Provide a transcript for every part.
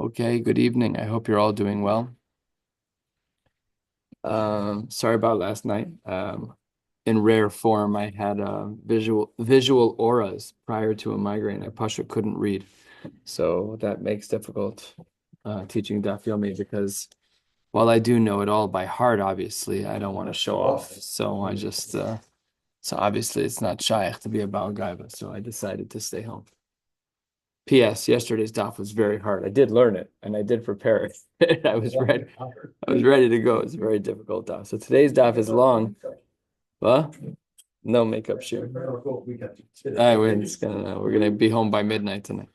Okay, good evening. I hope you're all doing well. Sorry about last night. In rare form, I had visual auras prior to a migraine. I Pasha couldn't read, so that makes difficult teaching Daf Yomi because while I do know it all by heart, obviously I don't want to show off. So I just so obviously it's not shaykh to be a Baal Gaiva, so I decided to stay home. P.S. Yesterday's daf was very hard. I did learn it and I did prepare it. I was ready. I was ready to go. It's a very difficult daf. So today's daf is long. What? No makeup shiur. We're gonna be home by midnight tonight.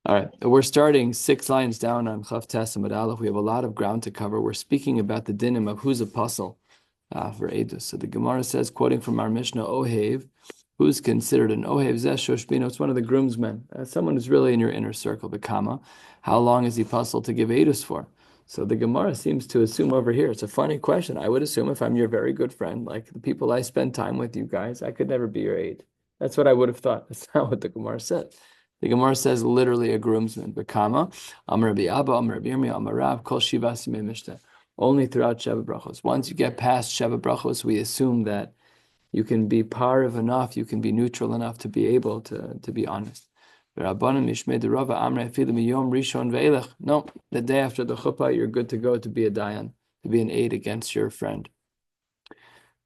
All right. We're starting 6 lines down on Chav Tes Amud Aleph. We have a lot of ground to cover. We're speaking about the dinim of who's apostle for Eidos. So the Gemara says, quoting from our Mishnah, Ohev, who's considered an Ohev Zeh Shoshbino? It's one of the groomsmen, someone who's really in your inner circle, the Kama. How long is he puzzled to give Eidos for? So the Gemara seems to assume over here, it's a funny question. I would assume if I'm your very good friend, like the people I spend time with, you guys, I could never be your aide. That's what I would have thought. That's not what the Gemara said. The Gemara says literally a groomsman. Bekama, Amar Rabbi Abba, Amar Rabbi Yirmiyah, Amar Rav, Kol Shiva Simei Mishnah. Only throughout Sheva Brachos. Once you get past Sheva Brachos, we assume that you can be parav enough, you can be neutral enough to be able to be honest. No, the day after the chuppah, you're good to go to be a dayan, to be an aid against your friend.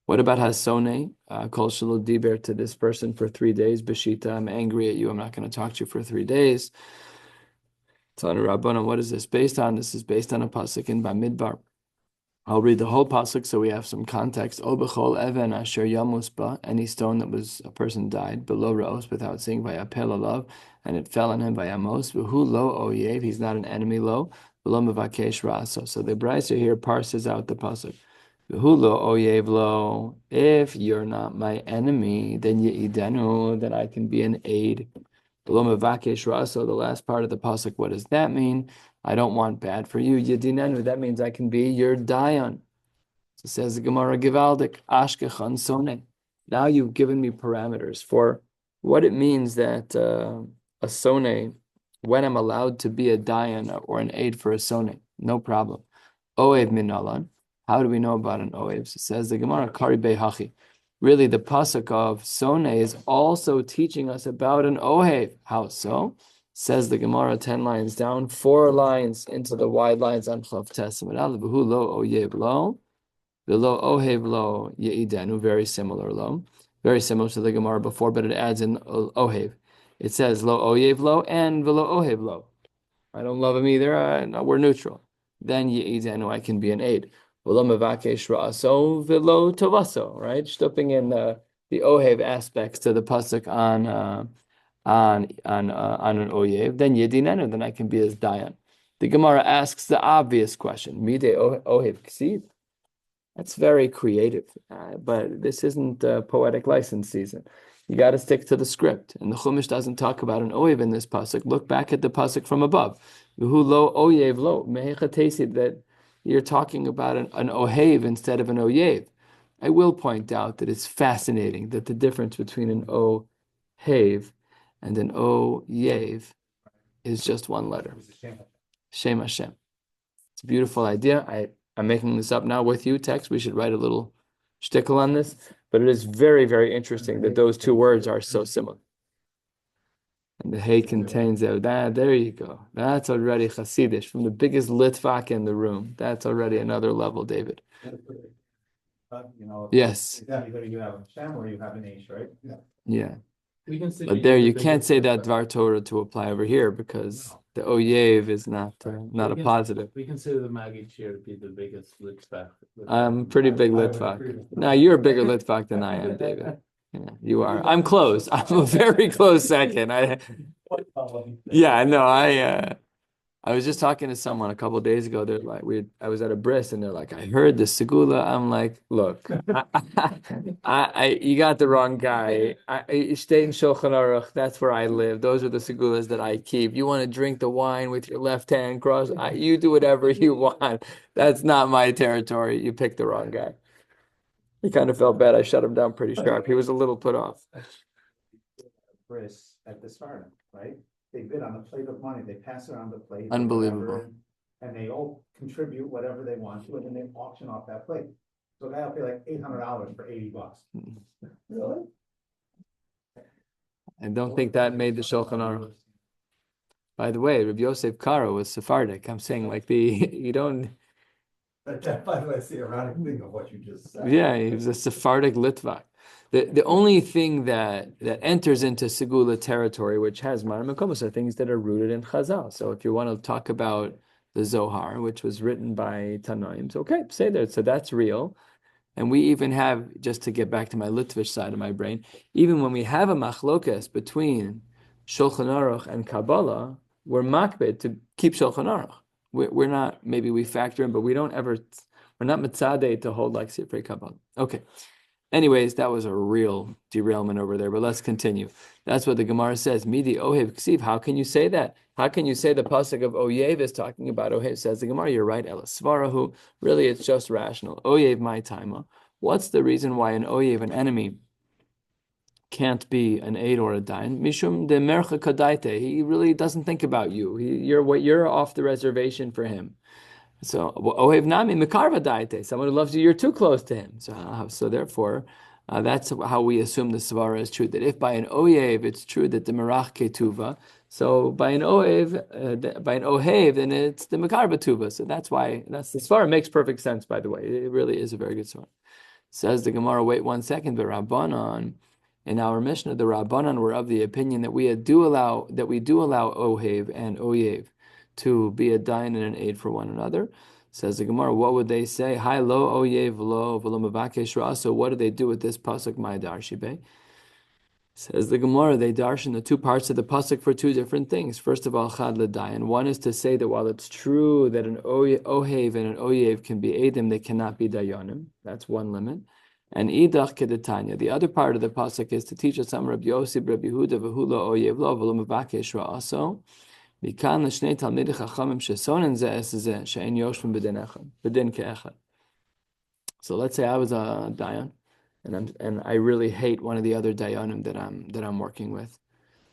What about Hasone? Kol shelo diber to this person for 3 days. Beshita, I'm angry at you. I'm not going to talk to you for 3 days. Tana Rabbanan, what is this based on? This is based on a pasuk in Bamidbar. I'll read the whole pasuk so we have some context. O b'chol even asher yamus ba, any stone that was a person died below raos without saying vayapel alav, and it fell on him vayamos. V'hu lo oyev, he's not an enemy lo. Below mevakesh ra'aso. So the Brisa here parses out the pasuk. V'hu lo oyev lo. If you're not my enemy, then ye'idenu, then I can be an aid. Below mevakesh ra'aso, the last part of the pasuk. What does that mean? I don't want bad for you. Yedinenu, that means I can be your dayan. So says the Gemara, Givaldik, Ashkechan Sone. Now you've given me parameters for what it means that a Sone, when I'm allowed to be a dayan or an aid for a Sone, no problem. Oev minalan. How do we know about an Oev? So says the Gemara, Kari Hachi. Really, the pasuk of Sone is also teaching us about an Ohev. How so? Says the Gemara 10 lines down, 4 lines into the wide lines on Chav Tes Amud Aleph. V'hu lo oyev lo, v'lo ohev lo ye'idenu. Very similar lo, very similar to the Gemara before, but it adds in ohev. It says lo oyev lo and v'lo ohev lo. I don't love him either. No, we're neutral. Then ye'idenu, I can be an aid. V'lo mevakesh ra'aso v'lo tovaso. Right, stopping in the ohev aspects to the pasuk on an oyev, then yedinenu, then I can be his dayan. The Gemara asks the obvious question: Mide ohev ksiv. That's very creative, but this isn't poetic license season. You got to stick to the script, and the Chumash doesn't talk about an oyev in this pasuk. Look back at the pasuk from above. V'hu lo oyev lo mehechatesi, that you're talking about an ohev instead of an oyev. I will point out that it's fascinating that the difference between an ohev and an oyev is just one letter. Shem Hashem. It's a beautiful idea. I'm making this up now with you, text. We should write a little shtickle on this, but it is very, very interesting that those 2 words are so similar. And the hay contains that. There you go. That's already Hasidish from the biggest Litvak in the room. That's already another level, David. Yes. You have a Shem or you have an H, right? Yeah. But there, you can't say that Dvar Torah to apply over here because the oyev is not a positive. We consider the Maggid shiur to be the biggest Litvak. I'm pretty big Litvak. No, you're a bigger Litvak than I am, David. Yeah, you are. I'm close. I'm a very close second. Yeah, no, I was just talking to someone a couple of days ago. They're like, I was at a bris, and they're like, I heard the segula. I'm like, look, you got the wrong guy. I stay in Shulchan Aruch. That's where I live. Those are the segulas that I keep. You want to drink the wine with your left hand crossed? You do whatever you want. That's not my territory. You picked the wrong guy. He kind of felt bad. I shut him down pretty sharp. He was a little put off. Bris at the start, right? they bid on a plate of money, they pass around the plate. Unbelievable. And they all contribute whatever they want to, and then they auction off that plate. So they'll pay like $800 for $80. Really? I don't think that made the Shulchan Aruch. By the way, Rabbi Yosef Karo was Sephardic. I'm saying like you don't. That, by the way, it's the ironic thing of what you just said. Yeah, he was a Sephardic Litvak. The only thing that enters into Segula territory, which has Marim Makomos, are things that are rooted in Chazal. So if you want to talk about the Zohar, which was written by Tanoim, so okay, say that. So that's real. And we even have, just to get back to my Litvish side of my brain, even when we have a machlokas between Shulchan Aruch and Kabbalah, we're makbid to keep Shulchan Aruch. We're not, maybe we factor in, but we don't ever, we're not mitzadeh to hold like Sifrei Kabbalah. Okay. Anyways, that was a real derailment over there, but let's continue. That's what the Gemara says. Midi Ohev Ksiv. How can you say that? How can you say the pasuk of Oyev is talking about Ohev? Says the Gemara, you're right, Elasvarahu. Really, it's just rational. Oyev my taima. What's the reason why an Oyev, an enemy, can't be an aid or a dain? Mishum de mercha kadaite. He really doesn't think about you. You're off the reservation for him. So Ohev Nami Mekarva Daite, someone who loves you, you're too close to him. So therefore, that's how we assume the Svara is true. That if by an Oyev it's true that the Merach Ketuva, so by an Ohev, then it's the Mekarva Tuva. So that's why the Svara makes perfect sense. By the way, it really is a very good Svara. Says the Gemara. Wait 1 second, but Rabbanan. In our Mishnah, the Rabbanan were of the opinion that we do allow Ohev and Oyev to be a dain and an aid for one another. Says the Gemara, what would they say? Hi lo oyev lo v'lo mevakesh ra. So what do they do with this pasuk? My darshibe. Says the Gemara, they darshan the two parts of the pasuk for two different things. First of all, chad l'dayan. One is to say that while it's true that an ohev and an oyev can be edim, they cannot be dayanim. That's one limit. And idach kedetanya. The other part of the pasuk is to teach us some Rabbi Yossi, Rabbi Huda, v'hulo oyev lo v'lo mevakesh ra also. So let's say I was a dayan, and I really hate one of the other dayanim that I'm working with,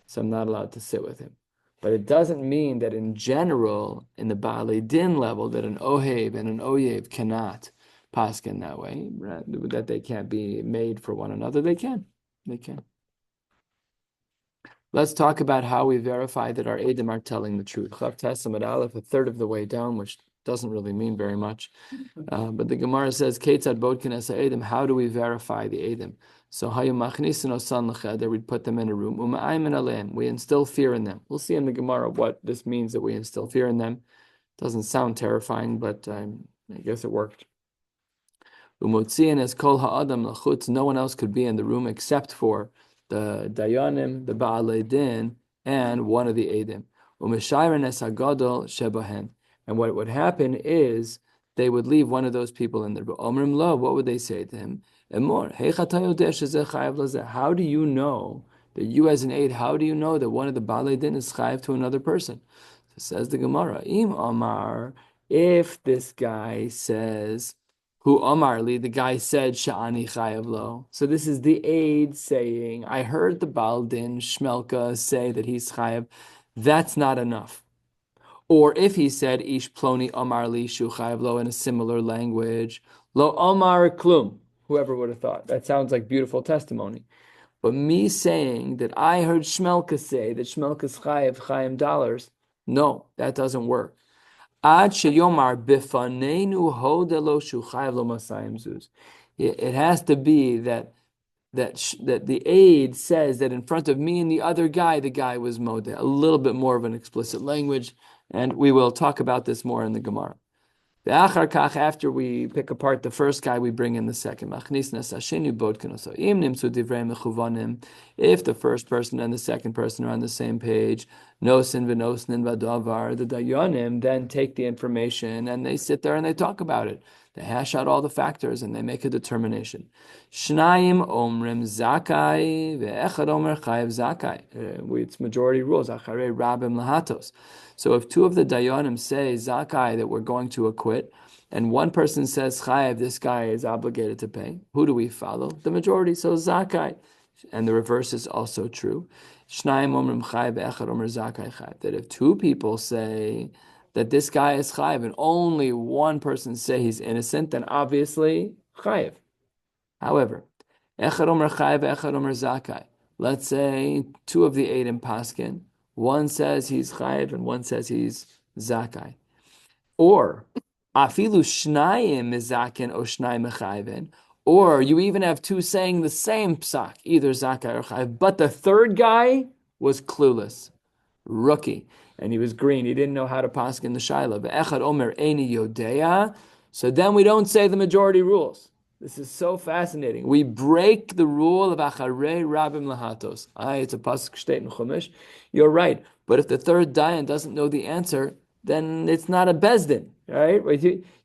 so I'm not allowed to sit with him. But it doesn't mean that in general, in the Baalei Din level, that an ohev and an oyev cannot paskin that way, right? That they can't be made for one another. They can. Let's talk about how we verify that our Eidim are telling the truth. Chav Tesam at Aleph, a third of the way down, which doesn't really mean very much. But the Gemara says, Ketzad Bodkin es Eidim, how do we verify the Eidim? So, Hayum Machnisin Osan L'cheder, we'd put them in a room. Uma'ayim Aleim, we instill fear in them. We'll see in the Gemara what this means that we instill fear in them. Doesn't sound terrifying, but I guess it worked. Umotziin es Kol Ha'adam L'chutz, no one else could be in the room except for the Dayanim, the Baalei Din, and one of the Eidim. Umeshayren es Hagadol Shebahen. And what would happen is they would leave one of those people in there. But Omrim Lo, what would they say to him? Emor, how do you know that you as an aid, how do you know that one of the Baalei Din is chayav to another person? So says the Gemara, Im Amar, if this guy says, who Amarli, the guy said, Sha'ani chayav lo. So this is the aid saying, I heard the Baal Din Shmelka say that he's chayav. That's not enough. Or if he said, Ish ploni Amarli shu chayav lo in a similar language, lo Amar klum. Whoever would have thought. That sounds like beautiful testimony. But me saying that I heard Shmelka say that Shmelka's chayim dollars, no, that doesn't work. Ad sheyomar bifanenu hodelo shu chayav lo masayim zuz. It has to be that the aid says that in front of me and the other guy, the guy was modeh. A little bit more of an explicit language, and we will talk about this more in the Gemara. After we pick apart the first guy, we bring in the second. If the first person and the second person are on the same page, nosin v'nosin v'davar, the dayanim then take the information and they sit there and they talk about it. They hash out all the factors and they make a determination. Shnayim omrim zakai ve'echad omer chayev zakai. It's majority rules. Acharei rabim lahatos. So if two of the dayanim say zakai, that we're going to acquit, and one person says chayev, this guy is obligated to pay, who do we follow? The majority. So zakai. And the reverse is also true. That if two people say that this guy is chayiv and only one person say he's innocent, then obviously chayiv. However, echad omer chayiv, echad omer zakai. Let's say two of the eight in paskin, one says he's chayiv and one says he's zakai. Or afilu shnayim mizaken o shnayim mechayven. Or you even have two saying the same psak, either zakai or chayiv, but the third guy was clueless, rookie, and he was green. He didn't know how to paskin the shaila. Echad omer eini yodea. So then we don't say the majority rules. This is so fascinating. We break the rule of acharei rabim lahatos. It's a pasuk state in Chumash. You're right, but if the third dayan doesn't know the answer, then it's not a bezdin, right?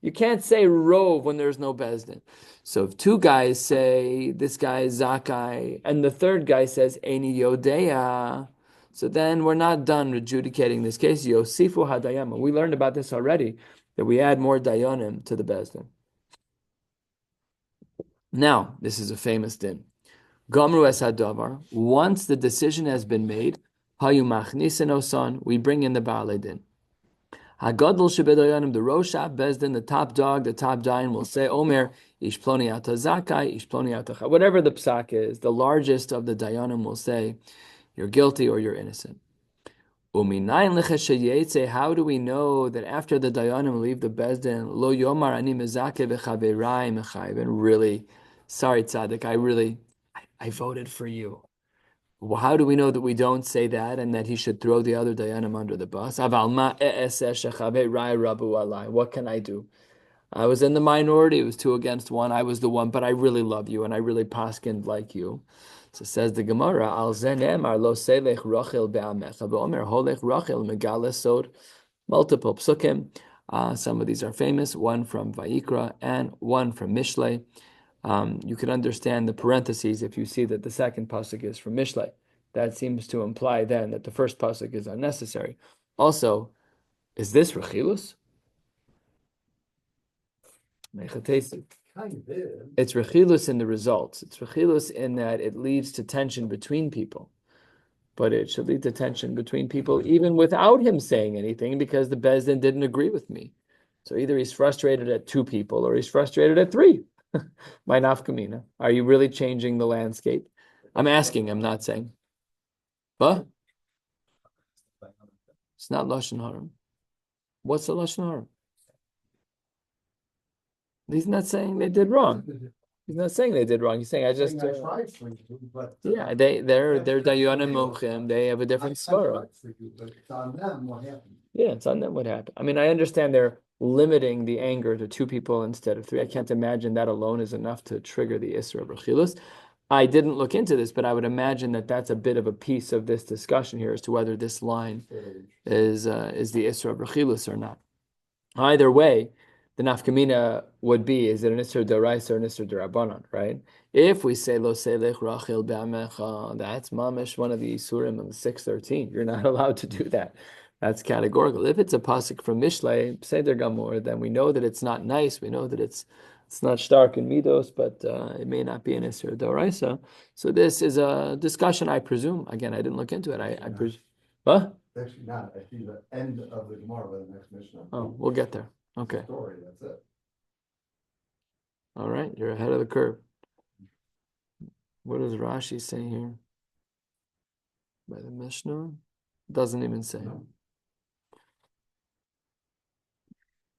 You can't say rov when there's no bezdin. So if two guys say this guy is zakai, and the third guy says eini yodea, so then we're not done adjudicating this case. Yosifu hadayama. We learned about this already, that we add more dayanim to the bezdin. Now, this is a famous din. Gamru es hadavar. Once the decision has been made, hayu machnisen osan, we bring in the baalei din. Hagadol shebedayanim, the Rosh Bezdin, the top dog, the top dayan will say, Omer, ish ploni ata zakai, ish ploni ata cha. Whatever the psak is, the largest of the dayanim will say, you're guilty or you're innocent. Uminayin lecheshayetze, how do we know that after the dayanim leave the Bezdin, lo yomar ani mezake v'chaverai mechayv, and really, sorry tzaddik, I voted for you. Well, how do we know that we don't say that and that he should throw the other dayanim under the bus? What can I do? I was in the minority. It was 2 against 1. I was the one, but I really love you and I really paskined like you. So says the Gemara, Al zenemar lo selech rachel be'amecha v'omer holech rachel megala sod. Multiple psukim. Some of these are famous. One from Vayikra and one from Mishlei. You can understand the parentheses if you see that the second pasuk is from Mishlei. That seems to imply then that the first pasuk is unnecessary. Also, is this rechilus? It's rechilus in the results. It's rechilus in that it leads to tension between people. But it should lead to tension between people even without him saying anything because the Bezdin didn't agree with me. So either he's frustrated at 2 people or he's frustrated at 3. My nafkamina. Are you really changing the landscape? I'm asking, I'm not saying. But it's not Lashon Hara. What's the Lashon Hara? He's not saying they did wrong. He's not saying they did wrong. He's saying I just yeah, they're dayanim mochim. They have a different svara. It's on them what happened. Yeah, it's on them what happened. I mean, I understand they're limiting the anger to 2 people instead of 3. I can't imagine that alone is enough to trigger the Isra of Rechilus. I didn't look into this, but I would imagine that that's a bit of a piece of this discussion here as to whether this line is the Isra of Rechilus or not. Either way, the nafkamina would be, is it an Isra d'oraisa or an Isra d'Rabbanan, right? If we say lo selech rachel be'amecha, that's mamish, one of the Isurim of the 613. You're not allowed to do that. That's categorical. If it's a pasuk from Mishlei, Seder Gamor, then we know that it's not nice. We know that it's not stark in Midos, but it may not be an Isra d'oraisa. So this is a discussion, I presume. Again, I didn't look into it. I presume. What? Actually not. Actually, the end of the Gemara by the next Mishnah. Oh, we'll get there. Okay. Story, that's it. All right, you're ahead of the curve. What does Rashi say here? By the Mishnah? Doesn't even say. No.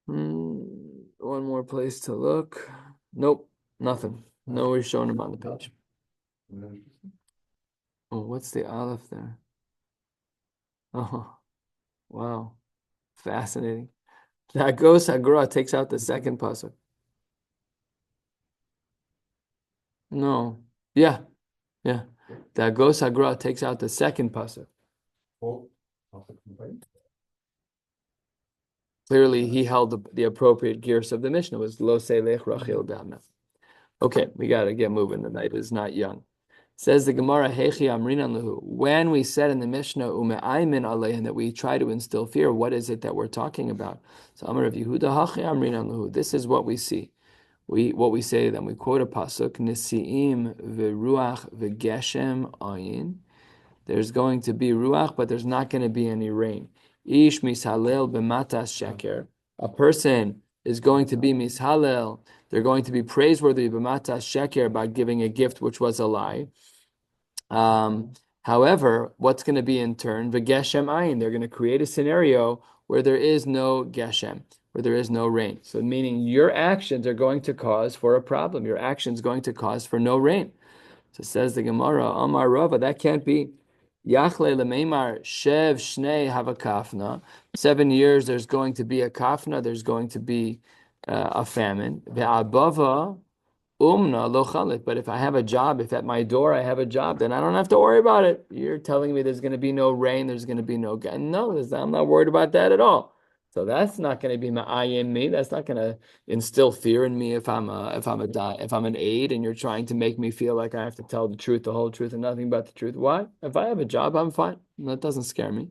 One more place to look. Nope, nothing. No Rishonim on the page. Oh, what's the Aleph there? Oh, wow. Fascinating. That goes Hagra takes out the second pasuk. No. Yeah. That goes Hagra takes out the second pasuk. Clearly, he held the appropriate gears of the Mishnah was lo selech rachel be'amech. Okay, we got to get moving. The night is not young. Says the Gemara, Hechi amrinan lehu. When we said in the Mishnah, ume'aymin aleihin, that we try to instill fear, what is it that we're talking about? So Amar of Yehuda, Hachi amrinan lehu. This is what we see. what we say to them, we quote a pasuk, Nisiim v'ruach v'geshem ayin. There's going to be ruach, but there's not going to be any rain. Ish mishalel b'matas sheker. A person is going to be mishalel. They're going to be praiseworthy b'matas sheker by giving a gift which was a lie. However, what's going to be in turn? V'geshem ayin. They're going to create a scenario where there is no geshem, where there is no rain. So meaning your actions are going to cause for a problem. Your actions going to cause for no rain. So says the Gemara, Amar Rava, that can't be. Yachle lemeimar shev shnei have a kafna. 7 years, there's going to be a kafna. There's going to be a famine. Ve'abava umna lo chalit. But if I have a job, if at my door I have a job, then I don't have to worry about it. You're telling me there's going to be no rain. There's going to be no. No, I'm not worried about that at all. So that's not going to be ma'ayim me. That's not going to instill fear in me if I'm an aide and you're trying to make me feel like I have to tell the truth, the whole truth, and nothing but the truth. Why? If I have a job, I'm fine. That doesn't scare me.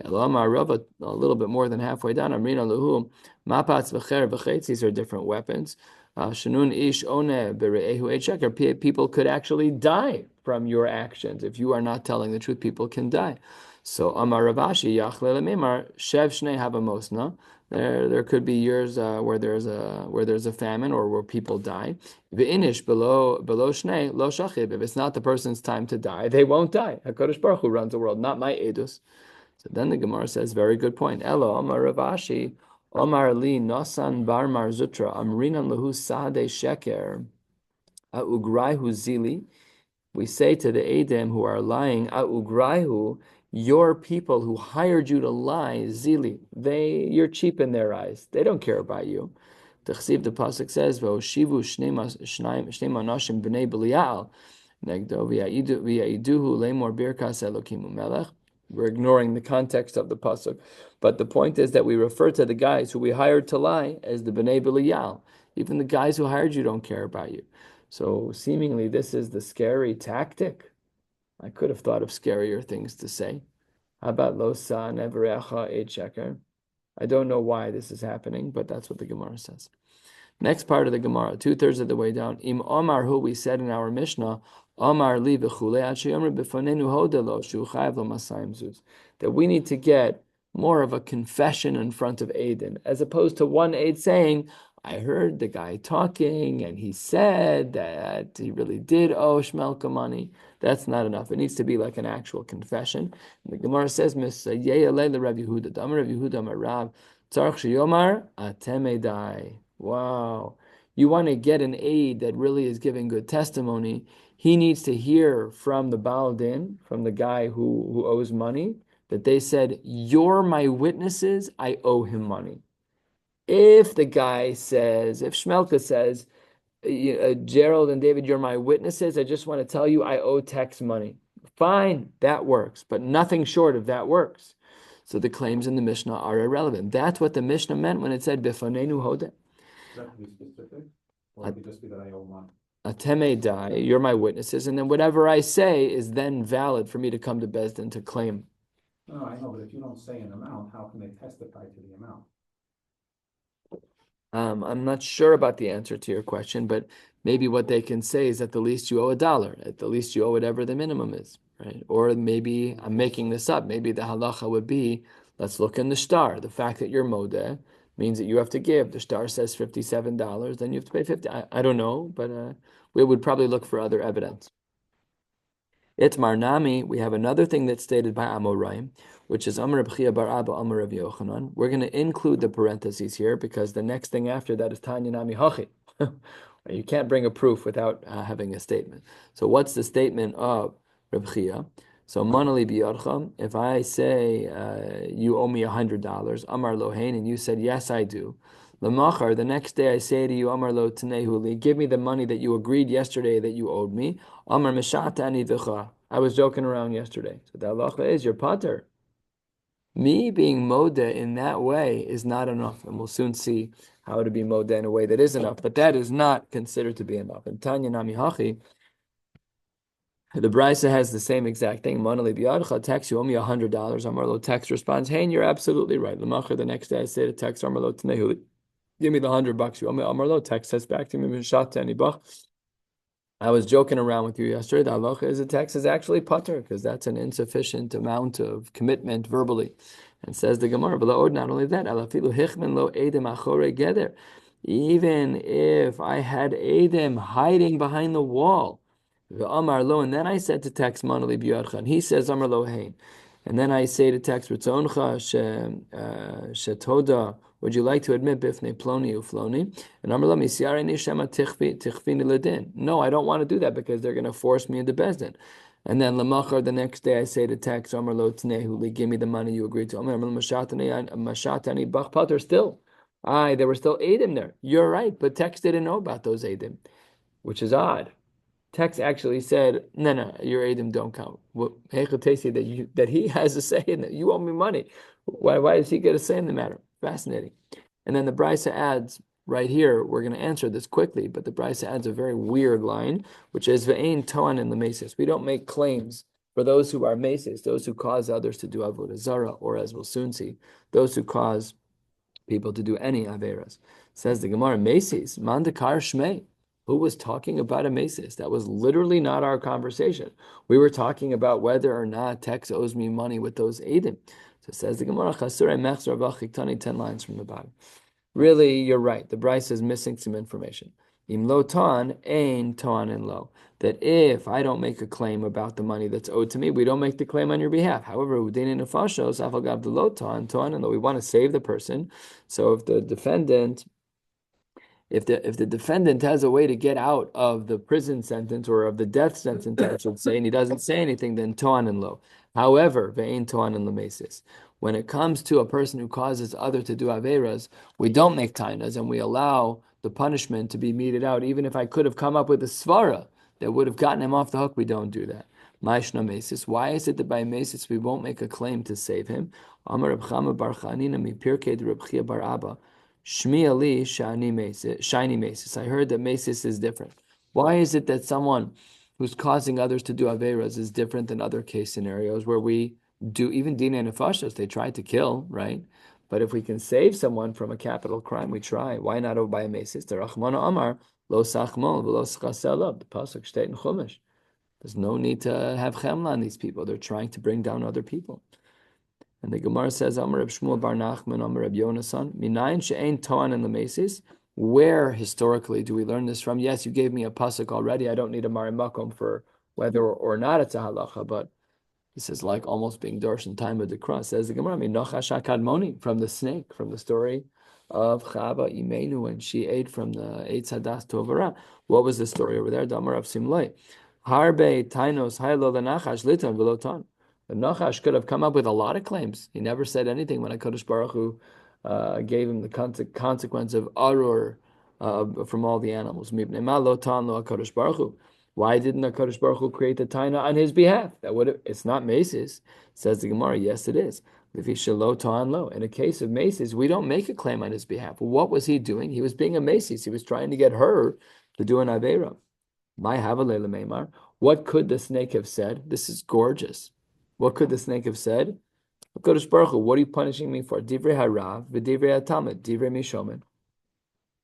A little bit more than halfway down. Amrina luhu mapats v'cher v'chetz. These are different weapons. Shanun ish one bere'ehu echeker. People could actually die from your actions if you are not telling the truth. People can die. So Amar Ravashi Yachle Lemimar Shev Shnei Havamosna. There could be years where there's a famine or where people die. Ve'inish below Shnei lo shachib. If it's not the person's time to die, they won't die. Hakadosh Baruch Hu runs the world, not my edus. So then the Gemara says, very good point. Elo Amar Ravashi Amar Li Nosan Bar Mar Zutra Amrinan Lahu Sade Sheker Ugraihu Zili. We say to the Edom who are lying, Ugraihu, your people who hired you to lie, Zili, you're cheap in their eyes. They don't care about you. The pasuk says, "V'oshivu shnei manashim b'nei Belial negdo v'ya'iduhu lemor birkas Elokimu melech." We're ignoring the context of the pasuk, but the point is that we refer to the guys who we hired to lie as the b'nei Belial. Even the guys who hired you don't care about you. So seemingly, this is the scary tactic. I could have thought of scarier things to say. How about lo sa nevarecha eid sheker? I don't know why this is happening, but that's what the Gemara says. Next part of the Gemara, 2/3 of the way down. Im Omar hu, we said in our Mishnah, Omar li v'chulei ad sheyomer b'fonenu hodelo shu chayav lo masayim zuz. That we need to get more of a confession in front of Aiden, as opposed to one aid saying, I heard the guy talking and he said that he really did owe Shmelka money. That's not enough. It needs to be like an actual confession. And the Gemara says, Rabbi Yehuda, Damar Rabbi Yehuda Marav, Tzarch Sheyomar Atemedai. Wow. You want to get an aid that really is giving good testimony. He needs to hear from the Baal Din, from the guy who owes money, that they said, you're my witnesses, I owe him money. If the guy says, if Shmelka says, Gerald and David, you're my witnesses, I just want to tell you I owe Tex money. Fine, that works, but nothing short of that works. So the claims in the Mishnah are irrelevant. That's what the Mishnah meant when it said, Bifanenu Hodeh. Does that have to be specific? Or it could just be that I owe money? Ateme dai, you're my witnesses, and then whatever I say is then valid for me to come to Beis Din to claim. No, I know, but if you don't say an amount, how can they testify to the amount? I'm not sure about the answer to your question, but maybe what they can say is at the least you owe $1. At the least you owe whatever the minimum is, right? Or maybe I'm making this up. Maybe the halacha would be, let's look in the star. The fact that you're modeh means that you have to give. The star says $57, then you have to pay 50. I don't know, but we would probably look for other evidence. It's Marnami. We have another thing that's stated by Amoraim, which is Amar B'chia Bar Abba Amar Rav Yochanan. We're going to include the parentheses here because the next thing after that is Tanya Nami Hachi. You can't bring a proof without having a statement. So what's the statement of Rav Chia? So Manali B'yadcha, if I say you owe me $100, Amar Lohain, and you said yes I do. Lamachar, the next day I say to you, Amar lo tenehuli, give me the money that you agreed yesterday that you owed me. Amar meshatani v'cha. I was joking around yesterday. So the halacha is your pater. Me being modeh in that way is not enough, and we'll soon see how to be modeh in a way that is enough. But that is not considered to be enough. And Tanya Nami Hachi, the Brisa has the same exact thing. Manali biyadcha, Tex, you owe me $100. Amar lo, Tex responds, hey, you're absolutely right. Lamachar, the next day I say to Tex, Amar lo tenehuli. Give me the $100 you owe me. Amar lo, text says back to me, I was joking around with you yesterday. The halacha is a text is actually pater because that's an insufficient amount of commitment verbally. And says the Gemara, but not only that, even if I had Edom hiding behind the wall, the Amar lo, and then I said to text Manali Biyadcha, and he says Amar lo hein. And then I say to text Ritzoncha Shetoda, would you like to admit Bifnei Ploni Ufloni? And Amar lo Misyare Nishema Tichfini Ledin. No, I don't want to do that because they're going to force me into Bezdin. And then Lamachar, the next day I say to text Amar lo Tnehuli, give me the money you agreed to. Amar lo Mashatani Bach Pater still. There were still Edom there. You're right, but text didn't know about those Edom, which is odd. Text actually said, no, your Edom don't count. That he has a say in it. You owe me money. Why does he get a say in the matter? Fascinating. And then the Brisa adds, right here, we're going to answer this quickly, but the Brisa adds a very weird line, which is, Ve'ein toan in the meses. We don't make claims for those who are meses, those who cause others to do avodah zara, or as we'll soon see, those who cause people to do any averas. Says the Gemara, meses, mandakar shmei. Who was talking about a mesis? That was literally not our conversation. We were talking about whether or not Tex owes me money with those Eidim. So it says the Gemara, 10 lines from the bottom. Really, you're right. The Bryce is missing some information. Im lo ton, ein ton in lo. That if I don't make a claim about the money that's owed to me, we don't make the claim on your behalf. However, we want to save the person. So if the defendant has a way to get out of the prison sentence or of the death sentence, I should say, and he doesn't say anything, then toan and lo. However, ve'ein toan and lemesis. When it comes to a person who causes other to do averas, we don't make tainas and we allow the punishment to be meted out. Even if I could have come up with a svara that would have gotten him off the hook, we don't do that. Ma'ishna mesis. Why is it that by mesis we won't make a claim to save him? Amar Reb Chama bar Chanina mi pirkei de Reb Chia bar Abba. Shmi Ali shani mesis. I heard that mesis is different. Why is it that someone who's causing others to do averas is different than other case scenarios where we do even dina nefashos? They try to kill, right? But if we can save someone from a capital crime, we try. Why not by a mesis? The Rachmana Amar lo sachmol v'lo schasela. The pasuk state in Chumash. There's no need to have chemla on these people. They're trying to bring down other people. And the Gemara says, Amar Reb Shmuel bar Nachman, Amar Reb Yonasan, Minayin she'ein toan in lemesis. Where historically do we learn this from? Yes, you gave me a pasuk already. I don't need a Mari Makom for whether or not it's a halacha, but this is like almost being Dorsh in time of the cross. Says the Gemara, Minocha Shakadmoni, from the snake, from the story of Chava Imenu when she ate from the Eitz Hadas Tovara. What was the story over there? Damar of Simloi. Harbe Tainos Hailo Lenachash Litan Velotan. The Nachash could have come up with a lot of claims. He never said anything when HaKadosh Baruch Hu gave him the consequence of arur from all the animals. Why didn't HaKadosh Baruch Hu create the taina on his behalf? It's not mesis. Says the Gemara, yes it is. In a case of mesis, we don't make a claim on his behalf. What was he doing? He was being a mesis. He was trying to get her to do an avera. What could the snake have said? This is gorgeous. What could the snake have said? HaKadosh Baruch Hu, what are you punishing me for? Divrei harav, v'divrei hatamid, divrei mishomen.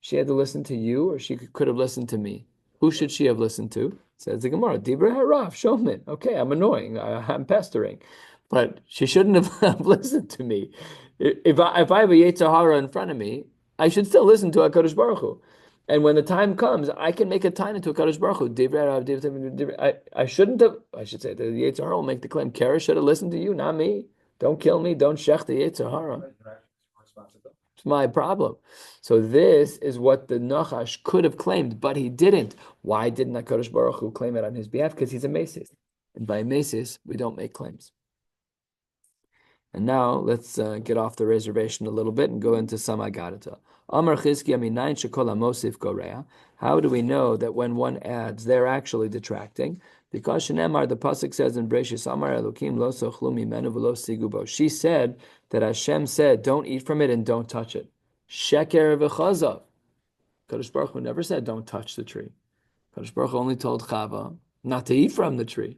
She had to listen to you, or she could have listened to me. Who should she have listened to? Says the Gemara, divrei harav, shomen. Okay, I'm annoying, I'm pestering. But she shouldn't have listened to me. If I have a Yetzer Hara in front of me, I should still listen to HaKadosh Baruch Hu. And when the time comes, I can make a taina to HaKadosh Baruch Hu. I shouldn't have, I should say, the Yetzer Hara will make the claim, Kara should have listened to you, not me. Don't kill me, don't shech the Yetzer Hara. It's my problem. So this is what the Nachash could have claimed, but he didn't. Why didn't HaKadosh Baruch Hu claim it on his behalf? Because he's a Mesis. And by Mesis, we don't make claims. And now let's get off the reservation a little bit and go into some agadata. Amar Chizkiya minayin shekol hamosif gorea. How do we know that when one adds, they're actually detracting? Because Shenemar, the pasuk says in Breshis, Amar Elokim lo sochlu mimenu v'lo sigubo. She said that Hashem said, don't eat from it and don't touch it. Sheker v'chazav. Kadosh Baruch Hu never said, don't touch the tree. Kadosh Baruch Hu only told Chava not to eat from the tree.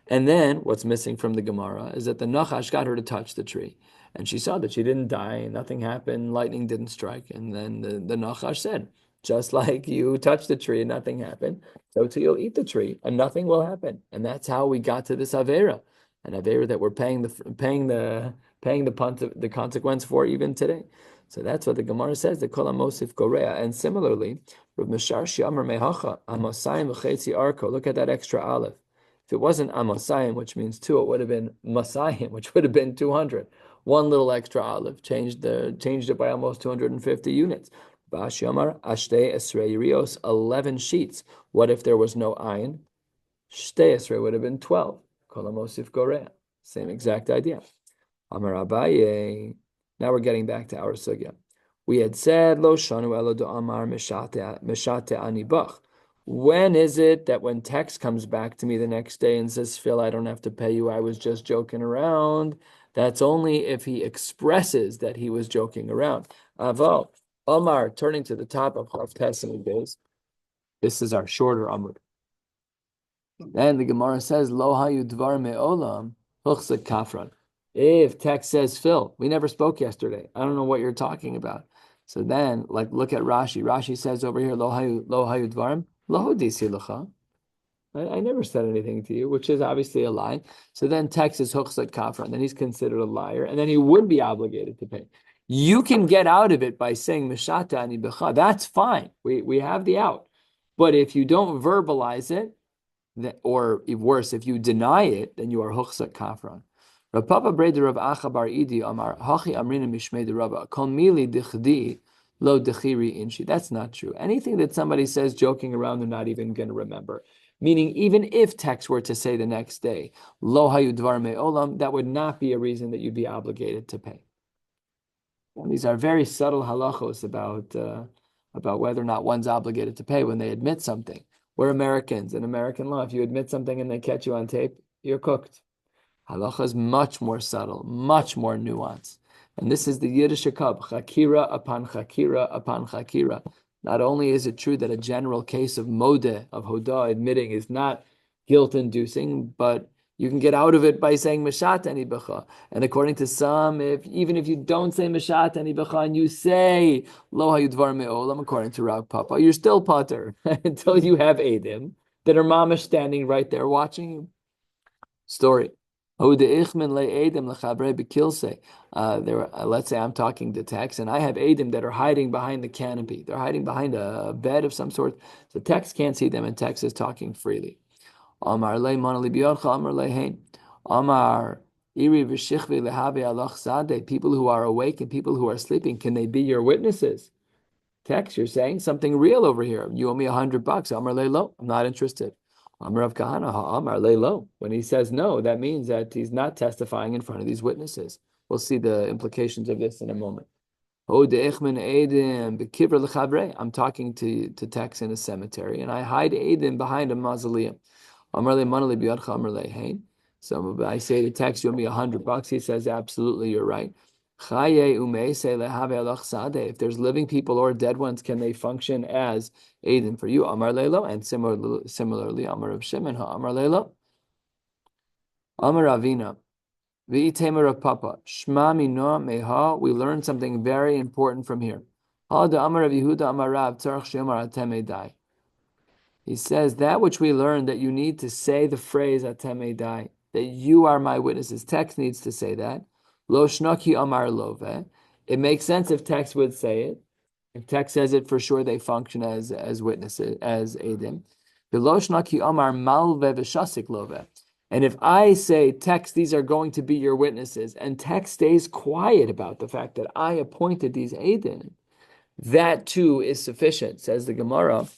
And then what's missing from the Gemara is that the Nachash got her to touch the tree. And she saw that she didn't die, nothing happened, lightning didn't strike. And then the Nachash said, just like you touched the tree and nothing happened, so too you'll eat the tree and nothing will happen. And that's how we got to this Avera, an Avera that we're paying the consequence for even today. So that's what the Gemara says, the Kol HaMosif Gorea. And similarly, Rav Mishar Shiamar Mehacha, Amosayim V'chetzi Arko, look at that extra aleph. If it wasn't Amosayim, which means two, it would have been Masayim, which would have been 200. One little extra aleph changed it by almost 250 units. Bashi Amar Ashtei Esrei Rios, 11 sheets. What if there was no ayin? Shtei Esrei would have been 12. Kol HaMosif Gorea. Same exact idea. Amar Abaye. Now we're getting back to our sugya. We had said, Lo shanu elo do amar meshate ani bach. When is it that when text comes back to me the next day and says, Phil, I don't have to pay you, I was just joking around? That's only if he expresses that he was joking around. Avo, Omar, turning to the top of Chav Tesani days. This is our shorter Amud. Then the Gemara says, Lo hayu dvar me'olam, huchzak kafran. If text says, Phil, we never spoke yesterday. I don't know what you're talking about. So then, look at Rashi. Rashi says over here, Lo hayu dvarim, lo hodisi lecha. I never said anything to you, which is obviously a lie. So then text is huchzak kafra, and then he's considered a liar, and then he would be obligated to pay. You can get out of it by saying meshata ani becha. That's fine. We have the out. But if you don't verbalize it, or worse, if you deny it, then you are huchzak kafran. Rav Papa Breder Rav Acha Bar Idi Amar Hachi Amrina Mishmei de Rabba Kol Mili Dichdi Lo Dechiri Inshi. That's not true. Anything that somebody says joking around, they're not even going to remember. Meaning, even if text were to say the next day Lo Hayu Dvar Me'olam, that would not be a reason that you'd be obligated to pay. And these are very subtle halachos about whether or not one's obligated to pay when they admit something. We're Americans. In American law, if you admit something and they catch you on tape, you're cooked. Halacha is much more subtle, much more nuanced. And this is the Yiddish akab, chakira upon chakira upon chakira. Not only is it true that a general case of modeh, of hodah, admitting is not guilt-inducing, but you can get out of it by saying meshat ani becha. And according to some, even if you don't say meshat ani becha and you say lo hayudvar me'olam, according to Rav Papa, you're still pater until you have edim that are mamash standing right there watching you. Story. Let's say I'm talking to text and I have Adim that are hiding behind the canopy. They're hiding behind a bed of some sort. So text can't see them and text is talking freely. Amar people who are awake and people who are sleeping, can they be your witnesses? Text, you're saying something real over here. You owe me $100. Amar leilo, I'm not interested. Amar Rav Kahana, Amar leilo. When he says no, that means that he's not testifying in front of these witnesses. We'll see the implications of this in a moment. I'm talking to text in a cemetery, and I hide Edim behind a mausoleum. So I say to text, you owe me $100. He says, absolutely, you're right. If there's living people or dead ones, can they function as Aiden for you? Amar Leilo, and similarly, Amar Rav Shimon, Amar Leilo. Amar Ravina, V'itemer of Papa, Shma Mino Meha. We learned something very important from here. Amar Rav Yehuda Amar Rav Tzarech Shemar Atem Edai. He says that which we learned, that you need to say the phrase Atem Edai, that you are my witnesses. Text needs to say that. Lo shnaki amar love. It makes sense if text would say it. If text says it, for sure they function as witnesses, as edim. Lo shnaki amar malve v'shasik love. And if I say, text, these are going to be your witnesses, and text stays quiet about the fact that I appointed these edim, that too is sufficient, says the Gemara.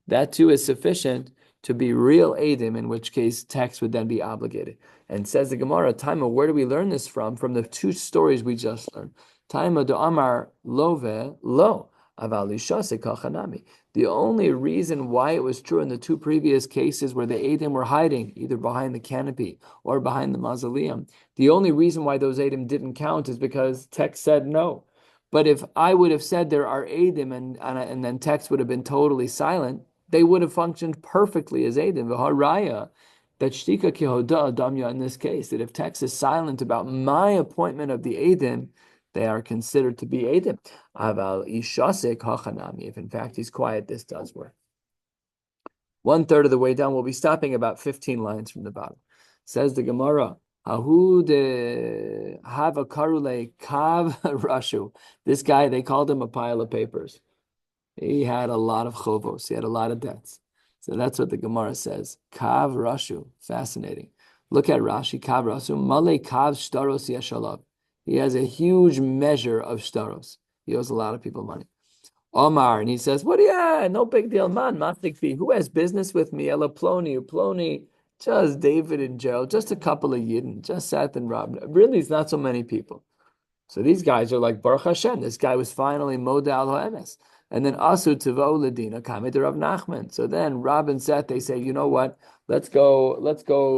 That too is sufficient to be real edim, in which case text would then be obligated. And says the Gemara, Taima, where do we learn this from? From the two stories we just learned. Taima do amar love lo avalisha kachanami. The only reason why it was true in the two previous cases where the edim were hiding, either behind the canopy or behind the mausoleum, the only reason why those edim didn't count is because text said no. But if I would have said there are edim and then text would have been totally silent, they would have functioned perfectly as edim. V'haraya, that shtika kihoda adamya in this case, that if text is silent about my appointment of the Eidim, they are considered to be Eidim. Aval ishasek hachanami. If in fact he's quiet, this does work. 1/3 of the way down, we'll be stopping about 15 lines from the bottom. Says the Gemara, Hahu de Hava Karule Kav Rashu. This guy, they called him a pile of papers. He had a lot of chovos. He had a lot of debts. So that's what the Gemara says. Kav Rashu. Fascinating. Look at Rashi. Kav Rashu. Male Kav Shtaros Yeshalav. He has a huge measure of shtaros. He owes a lot of people money. Omar, and he says, "What? Yeah, no big deal, man. Matikvi. Who has business with me? Ela Ploni, just David in jail, just a couple of Yidden, just Seth and Rob. Really, it's not so many people." So these guys are like Baruch Hashem. This guy was finally Moda al Ha'emes. And then Asu Tavo Ladina Kamed Rav Nachman. So then Rob and Seth, they say, you know what? Let's go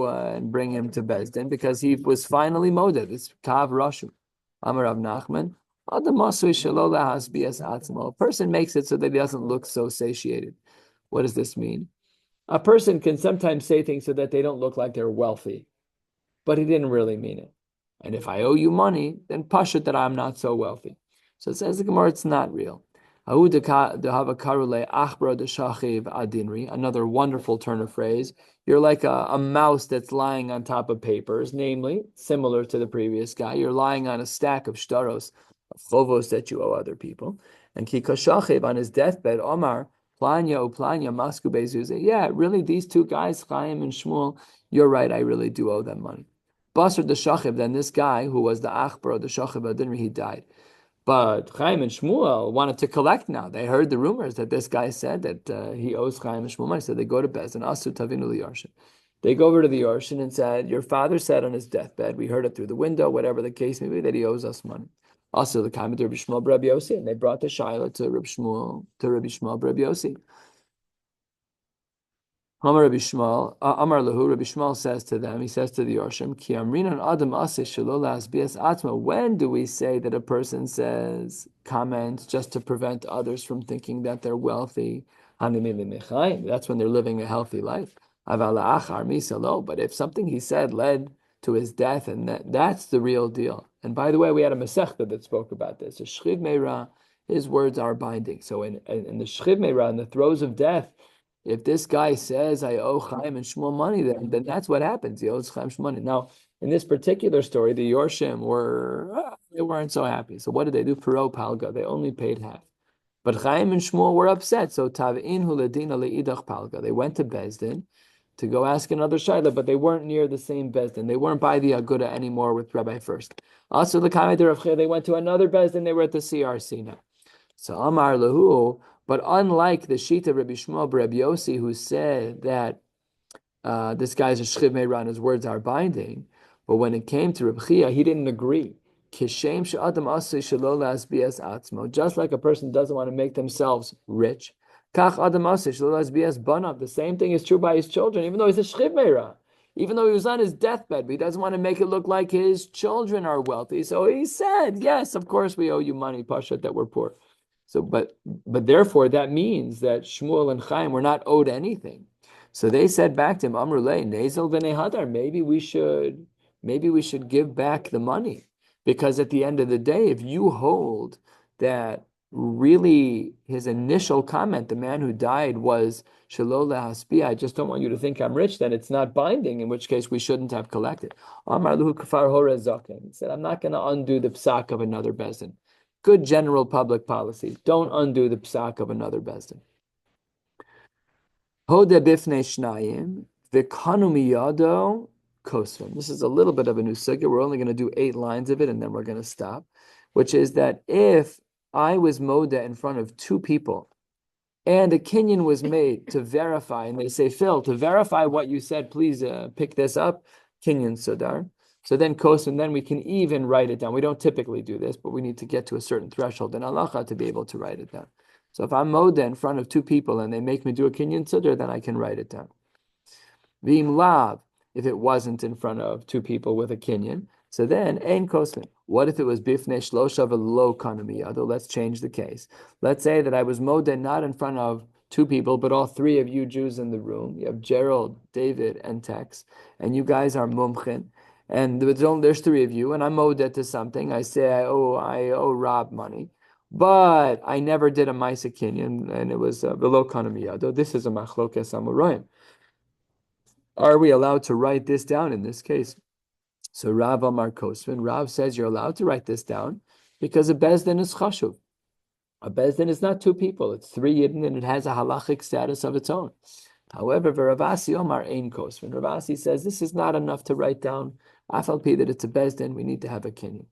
and bring him to Bezdin because he was finally Moda. This Kav Rashu. Amar Rav Nachman. A person makes it so that he doesn't look so satiated. What does this mean? A person can sometimes say things so that they don't look like they're wealthy, but he didn't really mean it. And if I owe you money, then pashut that I'm not so wealthy. So it says the Gemara, it's not real. Another wonderful turn of phrase. You're like a mouse that's lying on top of papers, namely, similar to the previous guy. You're lying on a stack of shtaros, chovos that you owe other people. And Kikoshachiv on his deathbed, Omar, Planya, Masku Bezuze. Yeah, really, these two guys, Chaim and Shmuel, you're right, I really do owe them money. Basar the Shachiv, then this guy who was the Achbar, the Shachiv Adinri, he died. But Chaim and Shmuel wanted to collect now. They heard the rumors that this guy said that he owes Chaim and Shmuel money. So they go to Bez and Asu Tavinu Liyarshin. They go over to the Yarshin and said, your father said on his deathbed, we heard it through the window, whatever the case may be, that he owes us money. Also, the comment of Rabbi Shmuel Rabbi Yossi, and they brought the shiur to Rabbi Shmuel Rabbi Yossi. Amar Rabbi Shmuel, Amar Lahu, Rabbi Shmuel says to them, he says to the Yorshim, Ki amrinan adam aseh shelo la'asbias atma. When do we say that a person says comments just to prevent others from thinking that they're wealthy? That's when they're living a healthy life. But if something he said led to his death, and that's the real deal. And by the way, we had a Masechta that spoke about this. A Shchiv Meira, his words are binding. So in the Shchiv Meira, in the throes of death, if this guy says, I owe Chaim and Shmuel money, then that's what happens. He owes Chaim Shmuel money. Now, in this particular story, the Yorshim they weren't so happy. So what did they do? Paro Palga. They only paid half. But Chaim and Shmuel were upset. So Tav'in Huladina Le'idach Palga. They went to Bezdin to go ask another shayla, but they weren't near the same Bezdin. They weren't by the Aguda anymore with Rabbi First. Also, the Kamei Rav Chia, they went to another Bezdin. They were at the CRC now. So Amar Lahu. But unlike the Shita Rabbi Shmuel Rabbi Yossi, who said that this guy's a Shchiv Meira and his words are binding, but when it came to Rabbi Chia, he didn't agree. Just like a person doesn't want to make themselves rich, the same thing is true by his children, even though he's a Shchiv Meira. Even though he was on his deathbed, but he doesn't want to make it look like his children are wealthy. So he said, yes, of course we owe you money, Pashat, that we're poor. So, but therefore that means that Shmuel and Chaim were not owed anything. So they said back to him, Amrulay, Nezel v'nei hadar, maybe we should give back the money. Because at the end of the day, if you hold that really his initial comment, the man who died, was Shelo lehaspi, I just don't want you to think I'm rich, then it's not binding, in which case we shouldn't have collected. Amar luhu kafar hore zaken. He said, I'm not going to undo the psak of another bezdin. Good general public policy. Don't undo the psak of another bezdin. Hoda bifnei shnayim v'kanu miyado kosvim. This is a little bit of a new sugya. We're only going to do 8 lines of it, and then we're going to stop. Which is that if I was moda in front of 2 people, and a kinyan was made to verify, and they say, Phil, to verify what you said, please pick this up, kinyan sudar. So then kosvim, then we can even write it down. We don't typically do this, but we need to get to a certain threshold in halacha to be able to write it down. So if I'm moda in front of 2 people and they make me do a kinyan sudar, then I can write it down. V'im lav, if it wasn't in front of 2 people with a kinyan, so then ein kosvim. What if it was bifnei shlosha v'lo kana miyado? Let's change the case. Let's say that I was moda not in front of two people, but all three of you Jews in the room. You have Gerald, David, and Tex, and you guys are mumchin. And there's three of you, and I'm owed that to something. I say I owe Rob money, but I never did a Maisa Kinyan, and it was below Kanamiyado. This is a Machlokes Amoraim. Are we allowed to write this down in this case? So Rav Amar Kosvin, Rav says you're allowed to write this down because a bezdin is chashuv. A bezdin is not two people; it's three yidden, and it has a halachic status of its own. However, Ravasi Omar Ein Kosvin. Ravasi says this is not enough to write down. Afal pi that it's a bezdin, we need to have a kinyan.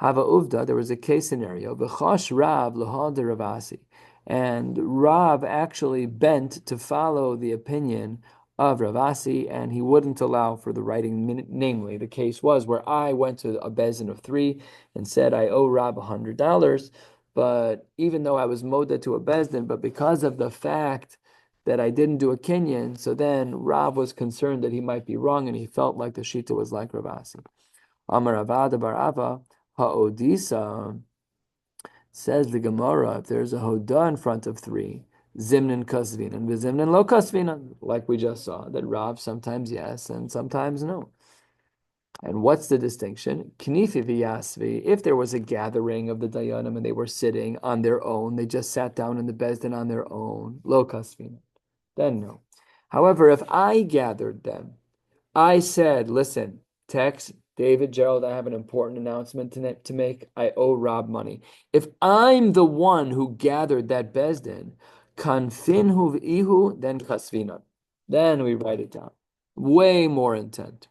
Hava uvda, there was a case scenario. V'chosh Rav l'hal de Ravasi, and Rav actually bent to follow the opinion of Ravasi, and he wouldn't allow for the writing. Namely, the case was where I went to a bezin of three and said I owe Rav $100, but even though I was moded to a bezdin, but because of the fact that I didn't do a kinyan, so then Rav was concerned that he might be wrong, and he felt like the shita was like Ravasi. Amar Avada bar Ava ha'odisa, says the Gemara, if there's a hoda in front of three, zimnin kasvinan, v'zimnin lo kasvinan, like we just saw, that Rav sometimes yes and sometimes no. And what's the distinction? Knifi v'yasvi, if there was a gathering of the dayanim and they were sitting on their own, they just sat down in the bezdin on their own, lo kasvinan, then no. However, if I gathered them, I said, listen, Tex, David, Gerald, I have an important announcement to make. I owe Rob money. If I'm the one who gathered that bezdin, kanfinhu v'ihu, then kasvinan. Then we write it down. Way more intent.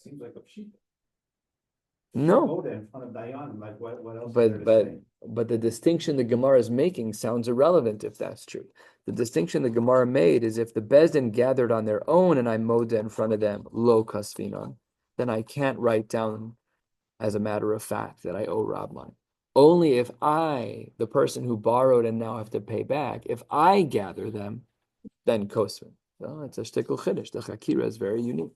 Seems like a pshita. No. Go there in front of Dayan, like what else is there to say? But the distinction the Gemara is making sounds irrelevant if that's true. The distinction the Gemara made is if the bezdin gathered on their own and I mowed in front of them, lo kasvinan, then I can't write down as a matter of fact that I owe Rob money. Only if I, the person who borrowed and now have to pay back, if I gather them, then kosvin. So it's a shtickle chiddush. The chakira is very unique.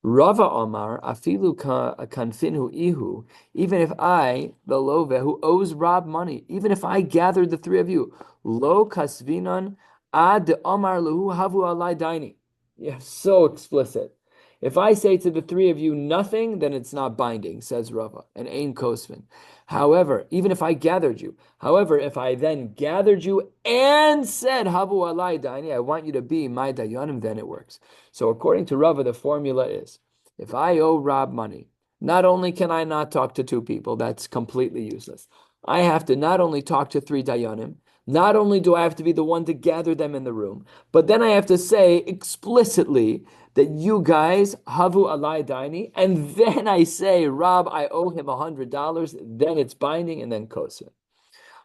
Rava Omar, afilu kanfinhu ihu, even if I, the love, who owes Rob money, even if I gathered the three of you, lo kasvinan ad de Omar luhu havu alai daini. Yeah, so explicit. If I say to the three of you nothing, then it's not binding, says Rava, and ain kosvin. However, even if I gathered you, however, if I then gathered you and said havu alai daini, I want you to be my dayanim, then it works. So according to Rava, the formula is, if I owe Rob money, not only can I not talk to two people, that's completely useless. I have to not only talk to three dayanim, not only do I have to be the one to gather them in the room, but then I have to say explicitly that you guys havu alai daini, and then I say, Rob, I owe him $100, then it's binding, and then kosin.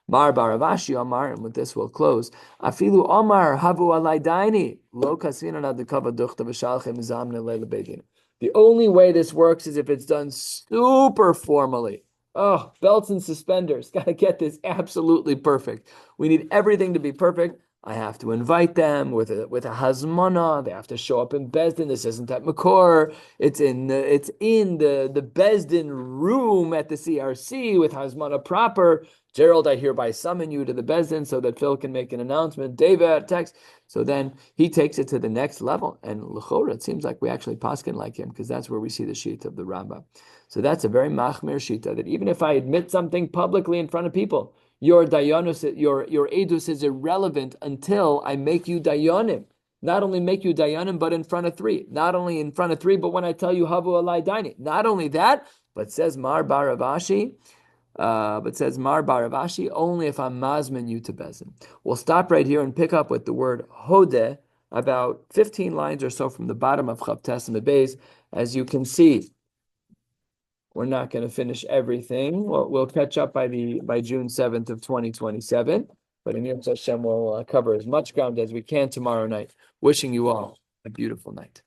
Mar Baravashi Amar, and with this we'll close. Afilu Omar havu alai daini lo kasvinan adekava duchta v'shalchem zamne le'lebedin. The only way this works is if it's done super formally. Oh, belts and suspenders. Got to get this absolutely perfect. We need everything to be perfect. I have to invite them with a hazmana. They have to show up in Bezdin. This isn't at Makor. It's in the Bezdin room at the CRC with hazmana proper. Gerald, I hereby summon you to the Bezdin so that Phil can make an announcement. David, text. So then he takes it to the next level. And l'chora, it seems like we actually paskin like him because that's where we see the sheet of the Rambam. So that's a very machmir shita that even if I admit something publicly in front of people, your dayanus, your edus is irrelevant until I make you dayanim. Not only make you dayanim, but in front of three. Not only in front of three, but when I tell you havu alai daini. Not only that, but says Mar Baravashi. Only if I'm mazmin you to bezin. We'll stop right here and pick up with the word hodeh, about 15 lines or so from the bottom of Chavtes and Beis. As you can see, we're not going to finish everything. We'll catch up by June 7th of 2027. But in Yom Hashem, we'll cover as much ground as we can tomorrow night. Wishing you all a beautiful night.